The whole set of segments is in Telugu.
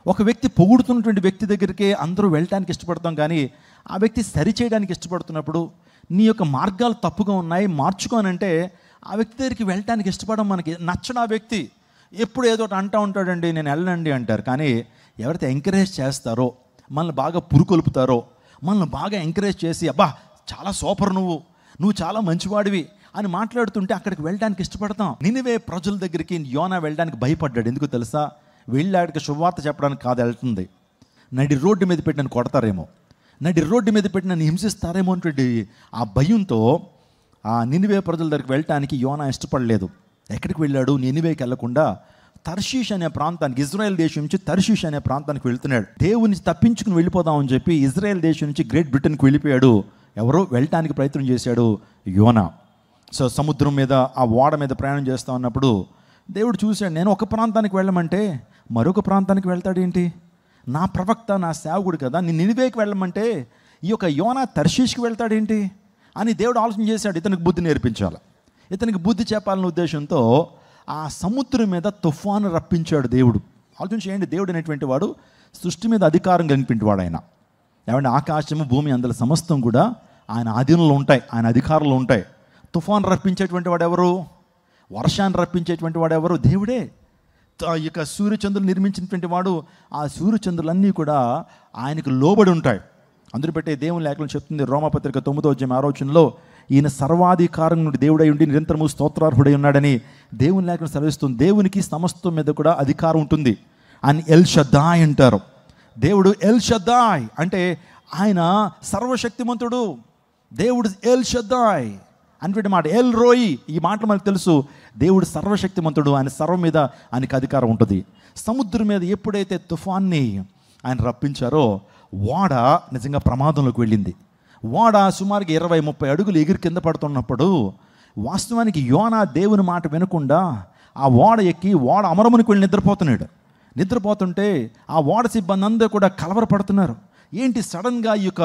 ఒక వ్యక్తి పొగుడుతున్నటువంటి వ్యక్తి దగ్గరికి అందరూ వెళ్ళటానికి ఇష్టపడతాం, కానీ ఆ వ్యక్తి సరిచేయడానికి ఇష్టపడుతున్నప్పుడు నీ యొక్క మార్గాలు తప్పుగా ఉన్నాయి మార్చుకోనంటే ఆ వ్యక్తి దగ్గరికి వెళ్ళటానికి ఇష్టపడడం మనకి నచ్చని ఆ వ్యక్తి ఎప్పుడు ఏదో ఒకటి అంటూ ఉంటాడండి, నేను వెళ్ళండి అంటారు. కానీ ఎవరైతే ఎంకరేజ్ చేస్తారో, మనల్ని బాగా పురుకొల్పుతారో, మనల్ని బాగా ఎంకరేజ్ చేసి అబ్బా చాలా సూపర్ నువ్వు చాలా మంచివాడివి అని మాట్లాడుతుంటే అక్కడికి వెళ్ళడానికి ఇష్టపడతాం. నినివే ప్రజల దగ్గరికి యోనా వెళ్ళడానికి భయపడ్డాడు. ఎందుకు తెలుసా? వెళ్ళాడికి శుభవార్త చెప్పడానికి కాదు వెళ్తుంది, నడి రోడ్డు మీద పెట్టి నన్ను కొడతారేమో, నడి రోడ్డు మీద పెట్టి నన్ను హింసిస్తారేమో అంటే ఆ భయంతో ఆ నినివే ప్రజల దగ్గరికి వెళ్ళటానికి యోనా ఇష్టపడలేదు. ఎక్కడికి వెళ్ళాడు? నినివేకి వెళ్లకుండా తర్షీష్ అనే ప్రాంతానికి, ఇజ్రాయెల్ దేశం నుంచి తర్షీష్ అనే ప్రాంతానికి వెళ్తున్నాడు. దేవుని తప్పించుకుని వెళ్ళిపోదామని చెప్పి ఇజ్రాయెల్ దేశం నుంచి గ్రేట్ బ్రిటన్కి వెళ్ళిపోయాడు. ఎవరో వెళ్ళటానికి ప్రయత్నం చేశాడు యోనా. సో సముద్రం మీద ఆ ఓడ మీద ప్రయాణం చేస్తూ ఉన్నప్పుడు దేవుడు చూశాడు, నేను ఒక ప్రాంతానికి వెళ్ళమంటే మరొక ప్రాంతానికి వెళ్తాడేంటి? నా ప్రవక్త, నా సేవకుడు కదా, నేను నినివేకి వెళ్ళమంటే ఈ యొక్క యోనా తర్షీష్కి వెళ్తాడేంటి అని దేవుడు ఆలోచన చేశాడు. ఇతనికి బుద్ధి నేర్పించాలి, ఇతనికి బుద్ధి చెప్పాలనే ఉద్దేశంతో ఆ సముద్రం మీద తుఫాను రప్పించాడు దేవుడు. ఆలోచన చేయండి, దేవుడు అనేటువంటి వాడు సృష్టి మీద అధికారం కలిగినటువంటి వాడు. ఆయన ఏమంటే ఆకాశము భూమి అందులో సమస్తం కూడా ఆయన ఆధీనంలో ఉంటాయి, ఆయన అధికారంలో ఉంటాయి. తుఫాను రప్పించేటువంటి వాడు ఎవరు? వర్షాన్ని రప్పించేటువంటి వాడు ఎవరు? దేవుడే. ఇక సూర్యచంద్రులు నిర్మించినటువంటి వాడు, ఆ సూర్యచంద్రులన్నీ కూడా ఆయనకు లోబడి ఉంటాయి. అందరూ పెట్టే దేవుని లేఖలు చెప్తుంది రోమాపత్రిక 9:6 ఈయన సర్వాధికారం నుండి దేవుడై ఉండి నిరంతరము స్తోత్రార్హుడై ఉన్నాడని దేవుని లేఖను సెలవిస్తుంది. దేవునికి సమస్తం మీద కూడా అధికారం ఉంటుంది. అని ఎల్ షద్దాయ్ అంటారు. దేవుడు ఎల్ షద్దాయ్ అంటే ఆయన సర్వశక్తిమంతుడు. దేవుడు ఎల్ షద్దాయ్ అనిపెట్టి మాట ఎల్ రోయి, ఈ మాటలు మనకు తెలుసు. దేవుడు సర్వశక్తిమంతుడు, ఆయన సర్వం మీద ఆయనకు అధికారం ఉంటుంది. సముద్రం మీద ఎప్పుడైతే తుఫాన్ని ఆయన రప్పించారో ఓడ నిజంగా ప్రమాదంలోకి వెళ్ళింది. ఓడ సుమారుగా 20-30 అడుగులు ఎగిరి కింద పడుతున్నప్పుడు వాస్తవానికి యోనా దేవుని మాట వినకుండా ఆ ఓడ ఎక్కి ఓడ అమరమునికి వెళ్ళి నిద్రపోతుంటే ఆ ఓడ సిబ్బంది అందరూ కూడా కలవరపడుతున్నారు. ఏంటి సడన్గా ఈ యొక్క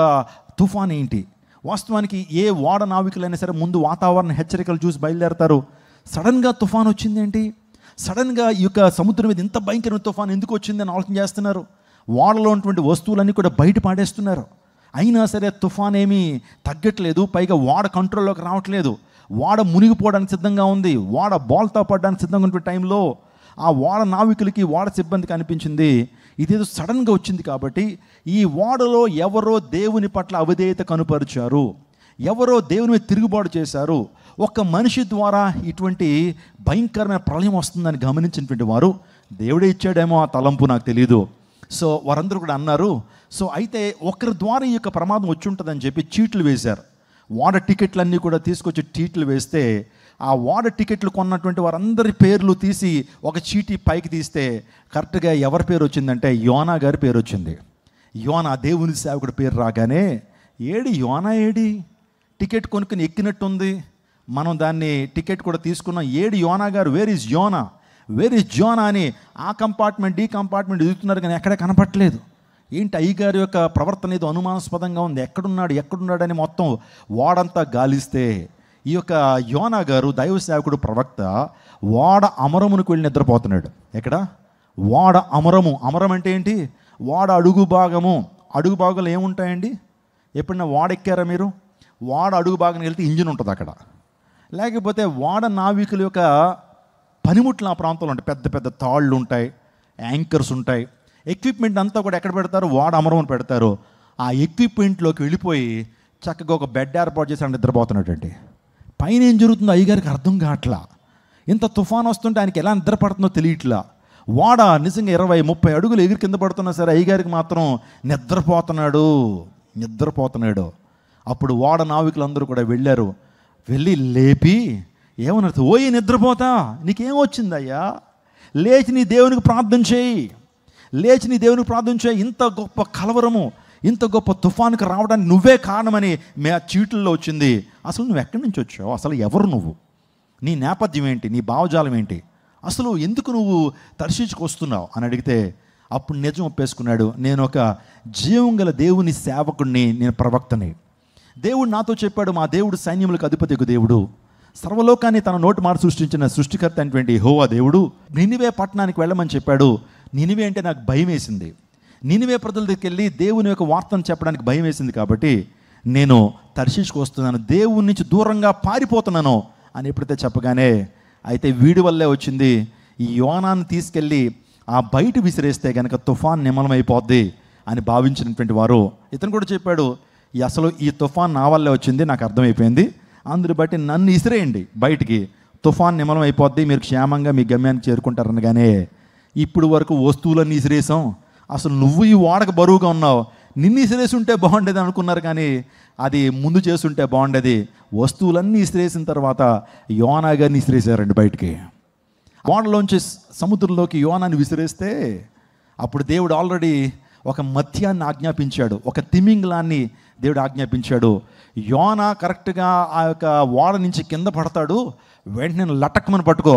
తుఫాన్ ఏంటి? వాస్తవానికి ఏ ఓడ నావికులైనా సరే ముందు వాతావరణ హెచ్చరికలు చూసి బయలుదేరతారు. సడన్గా తుఫాన్ వచ్చింది ఏంటి? సడన్గా ఈ యొక్క సముద్రం మీద ఇంత భయంకరమైన తుఫాన్ ఎందుకు వచ్చిందని ఆలోచన చేస్తున్నారు. ఓడలో ఉన్నటువంటి వస్తువులన్నీ కూడా బయట పాడేస్తున్నారు. అయినా సరే తుఫాన్ ఏమీ తగ్గట్లేదు, పైగా ఓడ కంట్రోల్లోకి రావట్లేదు. ఓడ మునిగిపోవడానికి సిద్ధంగా ఉంది, ఓడ బోల్తా పడడానికి సిద్ధంగా ఉన్న టైంలో ఆ ఓడ నావికులకి ఓడ సిబ్బందికి అనిపించింది ఇదేదో సడన్గా వచ్చింది కాబట్టి ఈ ఓడలో ఎవరో దేవుని పట్ల అవిధేయత కనుపరిచారు, ఎవరో దేవుని మీద తిరుగుబాటు చేశారు, ఒక మనిషి ద్వారా ఇటువంటి భయంకరమైన ప్రళయం వస్తుందని గమనించినటువంటి వారు దేవుడే ఇచ్చాడేమో ఆ తలంపు, నాకు తెలియదు. సో వారందరూ కూడా అన్నారు, సో అయితే ఒకరి ద్వారా ఈ యొక్క ప్రమాదం వచ్చి ఉంటుందని చెప్పి చీట్లు వేశారు. ఓడ టికెట్లన్నీ కూడా తీసుకొచ్చి చీట్లు వేస్తే ఆ ఓడ టికెట్లు కొన్నటువంటి వారందరి పేర్లు తీసి ఒక చీటీ పైకి తీస్తే కరెక్ట్గా ఎవరి పేరు వచ్చిందంటే యోనా గారి పేరు వచ్చింది. యోనా దేవుని సేవకుడి పేరు రాగానే యోనా టికెట్ కొనుక్కుని ఎక్కినట్టుంది, మనం దాన్ని టికెట్ కూడా తీసుకున్నాం, యోనా గారు, వేర్ ఈజ్ జోనా అని ఆ కంపార్ట్మెంట్ ఈ కంపార్ట్మెంట్ ఎదుగుతున్నారు కానీ ఎక్కడ కనపట్లేదు. ఏంటి అయ్యగారి యొక్క ప్రవర్తన ఏదో అనుమానాస్పదంగా ఉంది, ఎక్కడున్నాడని మొత్తం ఓడంతా గాలిస్తే ఈ యొక్క యోనా గారు దైవ సేవకుడు ప్రవక్త ఓడ అమరమునికి వెళ్ళి నిద్రపోతున్నాడు. ఎక్కడ? ఓడ అమరం అంటే ఏంటి? ఓడ అడుగు భాగంలో ఏముంటాయండి? ఎప్పుడన్నా ఓడ ఎక్కారా మీరు? ఓడ అడుగు భాగానికి వెళ్తే ఇంజిన్ ఉంటుంది అక్కడ, లేకపోతే ఓడ నావికుల యొక్క పనిముట్లు ఆ ప్రాంతంలో ఉంటాయి, పెద్ద పెద్ద తాళ్ళు ఉంటాయి, యాంకర్స్ ఉంటాయి, ఎక్విప్మెంట్ అంతా కూడా ఎక్కడ పెడతారు? ఓడ అమరమును పెడతారు. ఆ ఎక్విప్మెంట్లోకి వెళ్ళిపోయి చక్కగా ఒక బెడ్ ఏర్పాటు చేసి నిద్రపోతున్నాడు. అంటే పైన ఏం జరుగుతుందో అయ్యగారికి అర్థం కావట్లా. ఇంత తుఫాన్ వస్తుంటే ఆయనకి ఎలా నిద్రపడుతుందో తెలియట్లా. ఓడ నిజంగా 20-30 అడుగులు ఎగిరి కింద పడుతున్నా సరే అయ్యగారికి మాత్రం నిద్రపోతున్నాడు. అప్పుడు ఓడ నావికులందరూ కూడా వెళ్ళి లేపి ఏమన్నారు? ఓయి నిద్రపోతా, నీకేం వచ్చిందయ్యా, లేచి నీ దేవునికి ప్రార్థన చేయి, ఇంత గొప్ప కలవరము, ఇంత గొప్ప తుఫానుకి రావడానికి నువ్వే కారణమని చీట్లలో వచ్చింది. అసలు నువ్వు ఎక్కడి నుంచి వచ్చావు? అసలు ఎవరు నువ్వు? నీ నేపథ్యం ఏంటి? నీ భావజాలం ఏంటి? అసలు ఎందుకు నువ్వు తర్షీషుకు వస్తున్నావు అని అడిగితే అప్పుడు నిజం ఒప్పేసుకున్నాడు. నేను ఒక జీవం గల దేవుని సేవకుడిని, నేను ప్రవక్తని. దేవుడు నాతో చెప్పాడు, మా దేవుడు సైన్యములకు అధిపతికు దేవుడు, సర్వలోకాన్ని తన నోటి మాట సృష్టించిన సృష్టికర్త అయినటువంటి యెహోవా దేవుడు నినివే పట్టణానికి వెళ్ళమని చెప్పాడు. నినివే అంటే నాకు భయం వేసింది. నినివే ప్రజల దగ్గరికి వెళ్ళి దేవుని యొక్క వార్తను చెప్పడానికి భయం వేసింది కాబట్టి నేను తర్షీషుకు వస్తున్నాను, దేవుని నుంచి దూరంగా పారిపోతున్నాను అని ఎప్పుడైతే చెప్పగానే, అయితే వీడి వల్లే వచ్చింది, ఈ యోనాను తీసుకెళ్ళి ఆ బయట విసిరేస్తే కనుక తుఫాన్ నిమలమైపోద్ది అని భావించినటువంటి వారు, ఇతను కూడా చెప్పాడు, అసలు ఈ తుఫాన్ నా వల్లే వచ్చింది, నాకు అర్థమైపోయింది, అందుని బట్టి నన్ను ఇసిరేయండి బయటికి, తుఫాన్ నిమలం అయిపోద్ది, మీరు క్షేమంగా మీ గమ్యానికి చేరుకుంటారనగానే, ఇప్పుడు వరకు వస్తువులన్నీ ఇసిరేసాం, అసలు నువ్వు ఈ ఓడకు బరువుగా ఉన్నావు, నిన్ను ఇసిరేసి ఉంటే బాగుండేది అనుకున్నారు, కానీ అది ముందు చేస్తుంటే బాగుండేది. వస్తువులన్నీ ఇసిరేసిన తర్వాత యోనా గారిని ఇసిరేసారండి బయటికి. ఓడలోంచి సముద్రంలోకి యోనాన్ని విసిరేస్తే అప్పుడు దేవుడు ఆల్రెడీ ఒక మత్యాన్ని ఆజ్ఞాపించాడు, ఒక తిమింగలాన్ని దేవుడు ఆజ్ఞాపించాడు. యోనా కరెక్ట్గా ఆ యొక్క ఓడ నుంచి కింద పడతాడు, వెంటనే లటక్మని పట్టుకో.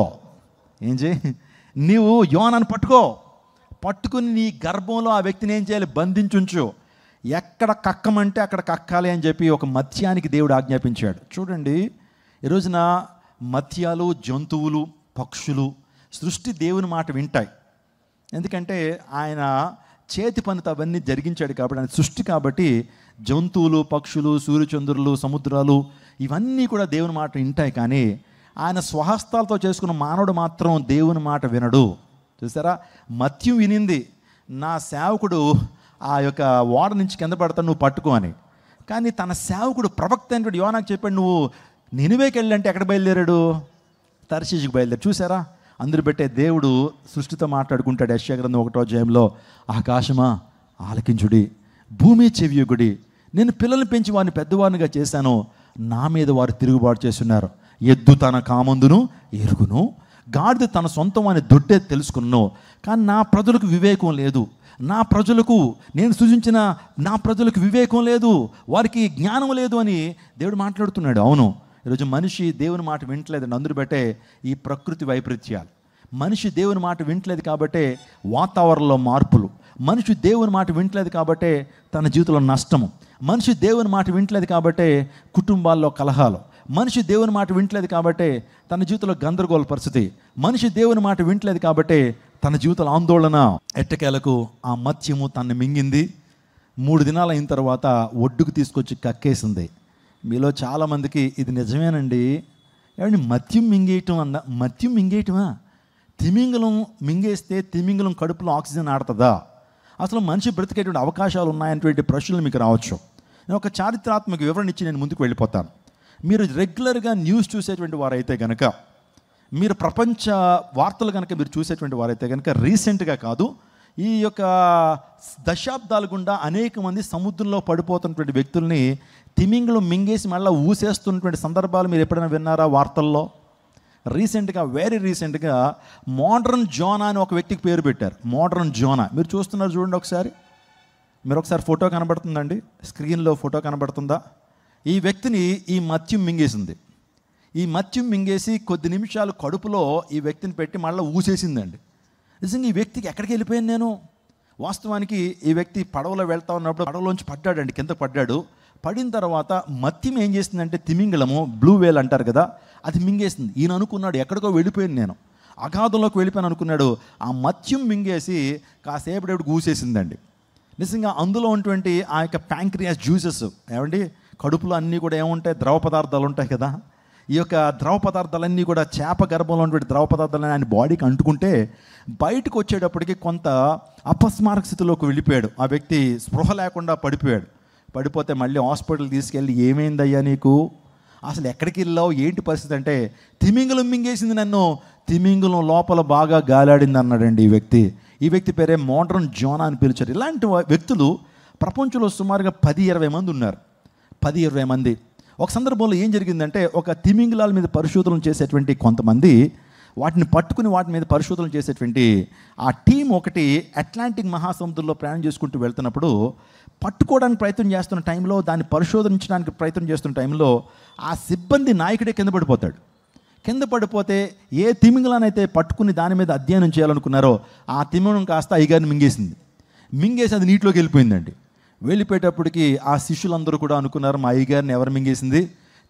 ఏం చేయి, నీవు యోనాన్ని పట్టుకుని నీ గర్భంలో ఆ వ్యక్తిని ఏం చేయాలి, బంధించుంచు, ఎక్కడ కక్కమంటే అక్కడ కక్కాలి అని చెప్పి ఒక మత్యానికి దేవుడు ఆజ్ఞాపించాడు. చూడండి, ఈ రోజున మత్యాలు, జంతువులు, పక్షులు, సృష్టి దేవుని మాట వింటాయి. ఎందుకంటే ఆయన చేతి పనితో అవన్నీ జరిగించాడు కాబట్టి, ఆయన సృష్టి కాబట్టి జంతువులు, పక్షులు, సూర్యచంద్రులు, సముద్రాలు ఇవన్నీ కూడా దేవుని మాట వింటాయి. కానీ ఆయన స్వహస్తాలతో చేసుకున్న మానవుడు మాత్రం దేవుని మాట వినడు. చూసారా, మత్యం వినింది, నా సేవకుడు ఆ యొక్క ఓడ నుంచి కింద పడతాడు, నువ్వు పట్టుకో అని. కానీ తన సేవకుడు ప్రవక్త అయినటువంటి యోనాకు చెప్పాడు, నువ్వు నినివేకి వెళ్ళంటే ఎక్కడ బయలుదేరాడు, తర్షీషుకు బయలుదేరాడు. చూసారా, అందరు పెట్టే దేవుడు సృష్టితో మాట్లాడుకుంటాడు. యెషయా గ్రంథం 1వ అధ్యాయంలో, ఆకాశమా ఆలకించుడి, భూమి చెవియొగ్గుడి, నేను పిల్లల్ని పెంచి వారిని పెద్దవారినిగా చేశాను, నా మీద వారు తిరుగుబాటు చేస్తున్నారు. ఎద్దు తన కామందును ఎరుగును, గాడిద తన సొంతం అని దొడ్డే తెలుసుకున్నాను, కానీ నా ప్రజలకు వివేకం లేదు, నా ప్రజలకు నేను సృజించిన నా ప్రజలకు వివేకం లేదు, వారికి జ్ఞానం లేదు అని దేవుడు మాట్లాడుతున్నాడు. అవును, ఈరోజు మనిషి దేవుని మాట వింటలేదండి. అందరూ బట్టే ఈ ప్రకృతి వైపరీత్యాలు, మనిషి దేవుని మాట వింటలేదు కాబట్టే వాతావరణంలో మార్పులు, మనిషి దేవుని మాట వింటలేదు కాబట్టే తన జీవితంలో నష్టము, మనిషి దేవుని మాట వింటలేదు కాబట్టే కుటుంబాల్లో కలహాలు, మనిషి దేవుని మాట వింటలేదు కాబట్టే తన జీవితంలో గందరగోళ పరిస్థితి, మనిషి దేవుని మాట వింటలేదు కాబట్టే తన జీవితంలో ఆందోళన. ఎట్టకేలకు ఆ మత్స్యము తనని మింగింది. 3 దినాలు అయిన తర్వాత ఒడ్డుకు తీసుకొచ్చి కక్కేసింది. మీలో చాలామందికి ఇది నిజమేనండి, ఏమండి మత్యం మింగేయటం మత్యం మింగేయటమా? తిమింగలం మింగేస్తే తిమింగలం కడుపులో ఆక్సిజన్ ఆడుతుందా? అసలు మనిషి బ్రతికేటువంటి అవకాశాలు ఉన్నాయనేటువంటి ప్రశ్నలు మీకు రావచ్చు. నేను ఒక చారిత్రాత్మక వివరణ ఇచ్చి నేను ముందుకు వెళ్ళిపోతాను. మీరు రెగ్యులర్గా న్యూస్ చూసేటువంటి వారైతే కనుక, మీరు ప్రపంచ వార్తలు కనుక మీరు చూసేటువంటి వారైతే కనుక, రీసెంట్గా కాదు, ఈ యొక్క దశాబ్దాల గుండా అనేక మంది సముద్రంలో పడిపోతున్నటువంటి వ్యక్తుల్ని తిమింగలం మింగేసి మళ్ళీ ఊసేస్తున్నటువంటి సందర్భాలు మీరు ఎప్పుడైనా విన్నారా వార్తల్లో? రీసెంట్గా, వెరీ రీసెంట్గా మోడ్రన్ జోనా అని ఒక వ్యక్తికి పేరు పెట్టారు. మోడ్రన్ జోనా మీరు చూస్తున్నారు చూడండి, మీరు ఒకసారి ఫోటో కనబడుతుందండి, స్క్రీన్లో ఫోటో కనబడుతుందా? ఈ వ్యక్తిని ఈ మత్స్యం మింగేసింది. ఈ మత్స్యం మింగేసి కొద్ది నిమిషాలు కడుపులో ఈ వ్యక్తిని పెట్టి మళ్ళీ ఊసేసిందండి. నిజంగా ఈ వ్యక్తికి ఎక్కడికి వెళ్ళిపోయాను నేను? వాస్తవానికి ఈ వ్యక్తి పడవలో వెళ్తా ఉన్నప్పుడు పడవలోంచి పడ్డాడండి, కింద పడ్డాడు. పడిన తర్వాత మత్యం ఏం చేసిందంటే, తిమింగలము, బ్లూ వేల్ అంటారు కదా, అది మింగేసింది. ఈయన అనుకున్నాడు ఎక్కడికో వెళ్ళిపోయాను నేను, అగాధంలోకి వెళ్ళిపోయాను అనుకున్నాడు. ఆ మత్యం మింగేసి కాసేపటి ఊసేసిందండి. నిజంగా అందులో ఉన్నటువంటి ఆ యొక్క ప్యాంక్రియాస్ జ్యూసెస్, ఏమండి కడుపులో అన్నీ కూడా ఏముంటాయి, ద్రవ పదార్థాలు ఉంటాయి కదా, ఈ యొక్క ద్రవ పదార్థాలన్నీ కూడా చేప గర్భంలో ఉన్నటువంటి ద్రవ పదార్థాలన్నీ ఆయన బాడీకి అంటుకుంటే బయటకు వచ్చేటప్పటికి కొంత అపస్మారక స్థితిలోకి వెళ్ళిపోయాడు. ఆ వ్యక్తి స్పృహ లేకుండా పడిపోయాడు. పడిపోతే మళ్ళీ హాస్పిటల్ తీసుకెళ్ళి, ఏమైందయ్యా నీకు, అసలు ఎక్కడికి వెళ్ళావు, ఏంటి పరిస్థితి అంటే, తిమింగలం మింగేసింది నన్ను, తిమింగలం లోపల బాగా గాలాడింది అన్నాడండి ఈ వ్యక్తి పేరే మోడ్రన్ జోనా అని పిలిచారు. ఇలాంటి వ్యక్తులు ప్రపంచంలో సుమారుగా 10-20 మంది ఉన్నారు. 10-20 మంది. ఒక సందర్భంలో ఏం జరిగిందంటే, ఒక తిమింగలాల మీద పరిశోధనలు చేసేటువంటి కొంతమంది, వాటిని పట్టుకుని వాటి మీద పరిశోధనలు చేసేటువంటి ఆ టీం ఒకటి అట్లాంటిక్ మహాసముద్రంలో ప్రయాణం చేసుకుంటూ వెళ్తున్నప్పుడు, పట్టుకోవడానికి ప్రయత్నం చేస్తున్న టైంలో, దాన్ని పరిశోధించడానికి ప్రయత్నం చేస్తున్న టైంలో ఆ సిబ్బంది నాయకుడే కింద పడిపోతాడు. కింద పడిపోతే ఏ తిమింగలానైతే పట్టుకుని దాని మీద అధ్యయనం చేయాలనుకున్నారో ఆ తిమింగలం కాస్త అయ్యగారిని మింగేసి అది నీటిలోకి వెళ్ళిపోయిందండి. వెళ్ళిపోయేటప్పటికి ఆ శిష్యులందరూ కూడా అనుకున్నారు, మా అయ్యగారిని ఎవరు మింగేసింది,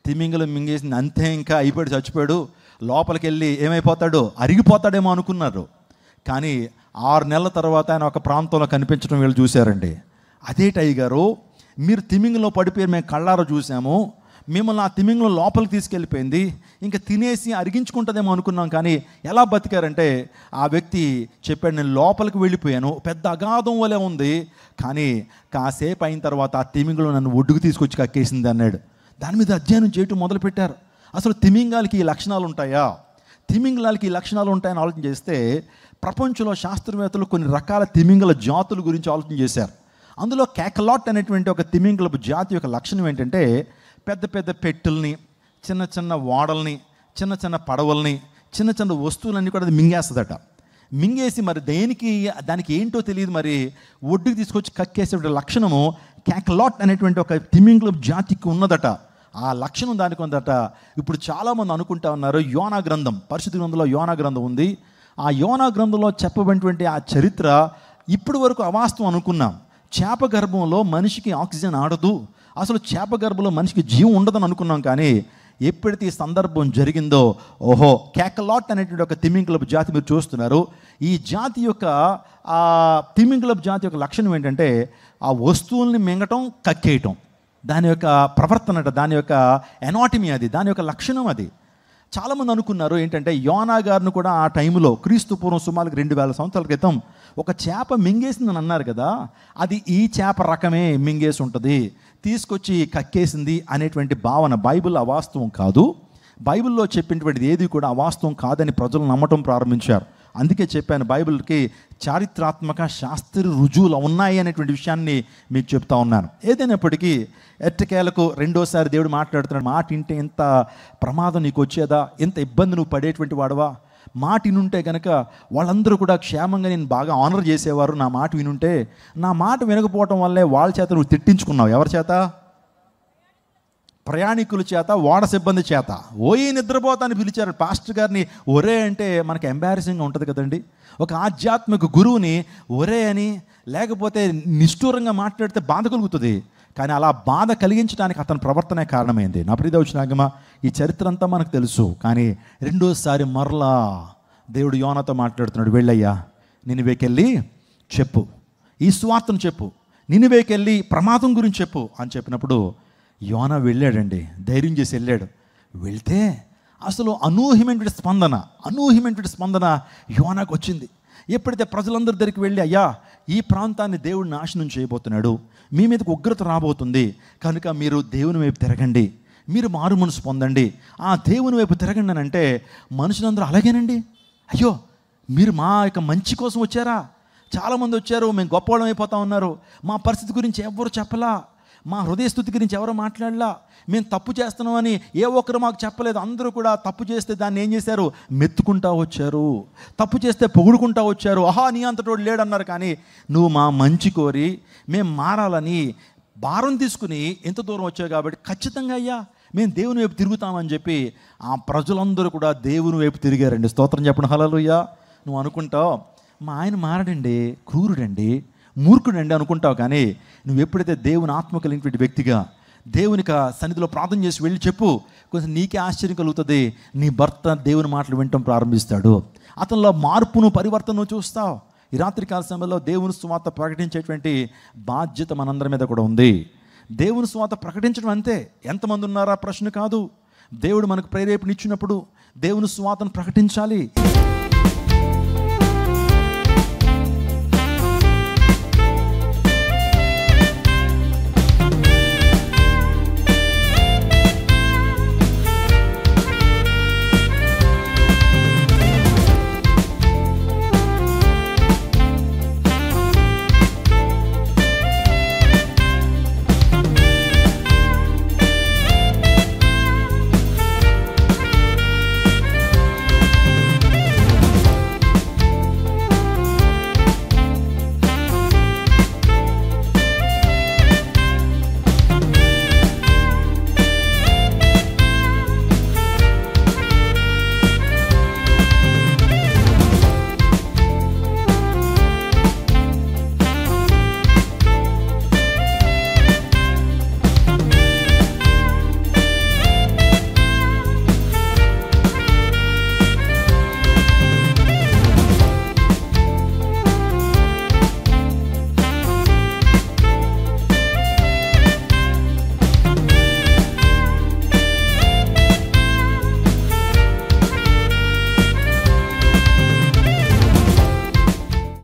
తిమింగలం మింగేసింది, అంతే, ఇంకా అయిపోయాడు, చచ్చిపోయాడు, లోపలికి వెళ్ళి ఏమైపోతాడో, అరిగిపోతాడేమో అనుకున్నారు. కానీ 6 నెలల తర్వాత ఆయన ఒక ప్రాంతంలో కనిపించడం వీళ్ళు చూశారండి. అదేంటి అయ్యగారు, మీరు తిమింగలో పడిపోయి మేము కళ్ళారా చూసాము, మిమ్మల్ని ఆ తిమింగలం లోపలికి తీసుకెళ్ళిపోయింది, ఇంకా తినేసి అరిగించుకుంటుందేమో అనుకున్నాం, కానీ ఎలా బతికారంటే ఆ వ్యక్తి చెప్పాడు, నేను లోపలికి వెళ్ళిపోయాను, పెద్ద అగాధం వలె ఉంది, కానీ కాసేపు అయిన తర్వాత ఆ తిమింగలం నన్ను ఒడ్డుకు తీసుకొచ్చి కక్కేసింది అన్నాడు. దాని మీద అధ్యయనం చేయటం మొదలుపెట్టారు. అసలు తిమింగాలకి ఈ లక్షణాలు ఉంటాయా, తిమింగలాలకి ఈ లక్షణాలు ఉంటాయని ఆలోచన చేస్తే ప్రపంచంలో శాస్త్రవేత్తలు కొన్ని రకాల తిమింగల జాతుల గురించి ఆలోచన చేశారు. అందులో క్యాకలాట్ అనేటువంటి ఒక తిమింగలపు జాతి యొక్క లక్షణం ఏంటంటే పెద్ద పెద్ద పెట్టెల్ని, చిన్న చిన్న ఓడల్ని, చిన్న చిన్న పడవల్ని, చిన్న చిన్న వస్తువులన్నీ కూడా అది మింగేస్తుందట. మింగేసి మరి దానికి ఏంటో తెలియదు, మరి ఒడ్డుకి తీసుకొచ్చి కక్కేసే లక్షణము క్యాకలాట్ అనేటువంటి ఒక తిమింగలపు జాతికి ఉన్నదట. ఆ లక్షణం దానికి ఉందట. ఇప్పుడు చాలామంది అనుకుంటా ఉన్నారు యోనా గ్రంథం, పరిశుద్ధ గ్రంథంలో యోనా గ్రంథం ఉంది. ఆ యోనా గ్రంథంలో చెప్పబడినటువంటి ఆ చరిత్ర ఇప్పటి వరకు అవాస్తవం అనుకున్నాం. చేప గర్భంలో మనిషికి ఆక్సిజన్ ఆడదు, అసలు చేప గర్భంలో మనిషికి జీవం ఉండదని అనుకున్నాం. కానీ ఎప్పుడైతే ఈ సందర్భం జరిగిందో, ఓహో, క్యాకలాట్ అనేటువంటి ఒక తిమింగలపు జాతి మీరు చూస్తున్నారు. ఈ జాతి యొక్క ఆ తిమింగలపు జాతి యొక్క లక్షణం ఏంటంటే ఆ వస్తువుల్ని మింగటం, కక్కేయటం, దాని యొక్క ప్రవర్తన, దాని యొక్క ఎనాటమీ అది, దాని యొక్క లక్షణం అది. చాలామంది అనుకున్నారు ఏంటంటే యోనా గారిని కూడా ఆ టైంలో క్రీస్తు పూర్వం సుమారుగా 2000 సంవత్సరాల క్రితం ఒక చేప మింగేసిందని అన్నారు కదా, అది ఈ చేప రకమే మింగేసి ఉంటుంది, తీసుకొచ్చి కక్కేసింది అనేటువంటి భావన బైబిల్ అవాస్తవం కాదు. బైబిల్లో చెప్పినటువంటిది ఏది కూడా అవాస్తవం కాదని ప్రజలు నమ్మటం ప్రారంభించారు. అందుకే చెప్పాను, బైబిల్కి చారిత్రాత్మక శాస్త్రీయ రుజువులు ఉన్నాయి అనేటువంటి విషయాన్ని మీకు చెప్తా ఉన్నాను. ఏదైనప్పటికీ ఎట్టకేలకు రెండోసారి దేవుడు మాట్లాడుతున్నాడు. మాట వింటే ఎంత ప్రమాదం నీకు వచ్చేదా, ఎంత ఇబ్బంది నువ్వు పడేటువంటి వాడవా, మాట వినుంటే కనుక వాళ్ళందరూ కూడా క్షేమంగా నేను బాగా ఆనర్ చేసేవారు, నా మాట వినుంటే. నా మాట వినకపోవటం వల్లే వాళ్ళ చేత నువ్వు తిట్టించుకున్నావు. ఎవరి చేత? ప్రయాణికుల చేత, ఓడ సిబ్బంది చేత. ఓయి నిద్రపోతాన్ని పిలిచారు పాస్టర్ గారిని. ఒరే అంటే మనకు ఎంబారసింగ్గా ఉంటుంది కదండి. ఒక ఆధ్యాత్మిక గురువుని ఒరే అని, లేకపోతే నిష్ఠూరంగా మాట్లాడితే బాధ కలుగుతుంది. కానీ అలా బాధ కలిగించడానికి అతని ప్రవర్తనే కారణమైంది. నా ప్రియదౌచనాగమా, ఈ చరిత్ర అంతా మనకు తెలుసు. కానీ రెండోసారి మరలా దేవుడు యోనాతో మాట్లాడుతున్నాడు. వెళ్ళయ్యా, నినివేకెళ్ళి చెప్పు, ఈ సువార్తను చెప్పు, నినివేకెళ్ళి ప్రమాదం గురించి చెప్పు అని చెప్పినప్పుడు యోనా వెళ్ళాడండి, ధైర్యం చేసి వెళ్ళాడు. వెళ్తే అసలు అనూహ్యమైనటువంటి స్పందన యోనాకు వచ్చింది. ఎప్పుడైతే ప్రజలందరి దగ్గరికి వెళ్ళి, అయ్యా, ఈ ప్రాంతాన్ని దేవుడు నాశనం చేయబోతున్నాడు, మీ మీదకు ఉగ్రత రాబోతుంది, కనుక మీరు దేవుని వైపు తిరగండి, మీరు మారు మనసు పొందండి, ఆ దేవుని వైపు తిరగండి అని అంటే మనుషులందరూ అలాగేనండి, అయ్యో మీరు మా యొక్క మంచి కోసం వచ్చారా, చాలామంది వచ్చారు, మేము గొప్పవాళ్ళం అయిపోతా ఉన్నారు, మా పరిస్థితి గురించి ఎవరు చెప్పలా, మా హృదయ స్థుతి గురించి ఎవరు మాట్లాడలా, మేము తప్పు చేస్తున్నామని ఏ ఒక్కరు మాకు చెప్పలేదు, అందరూ కూడా తప్పు చేస్తే దాన్ని ఏం చేశారు, మెత్తుకుంటా వచ్చారు, తప్పు చేస్తే పొగుడుకుంటా వచ్చారు, ఆహా నీ అంతటోడు లేడన్నారు. కానీ నువ్వు మా మంచి కోరి మేము మారాలని భారం తీసుకుని ఎంత దూరం వచ్చావు కాబట్టి ఖచ్చితంగా అయ్యా మేము దేవుని వైపు తిరుగుతామని చెప్పి ఆ ప్రజలందరూ కూడా దేవుని వైపు తిరిగారండి. స్తోత్రం చెప్పండి, హల్లెలూయా. నువ్వు అనుకుంటావు మా ఆయన మారడండి, క్రూరుడండి, మూర్ఖుడండి అనుకుంటావు. కానీ నువ్వు ఎప్పుడైతే దేవుని ఆత్మ కలిగినటువంటి వ్యక్తిగా దేవునికి సన్నిధిలో ప్రార్థన చేసి వెళ్ళి చెప్పు, కొంచెం నీకే ఆశ్చర్యం కలుగుతుంది. నీ భర్త దేవుని మాటలు వినటం ప్రారంభిస్తాడు, అతనిలో మార్పును, పరివర్తనను చూస్తావు. ఈ రాత్రికాల సమయంలో దేవుని సువార్త ప్రకటించేటువంటి బాధ్యత మనందరి మీద కూడా ఉంది. దేవుని సువార్త ప్రకటించడం అంతే. ఎంతమంది ఉన్నారా ప్రశ్న కాదు. దేవుడు మనకు ప్రేరేపణ ఇచ్చినప్పుడు దేవుని సువార్తను ప్రకటించాలి.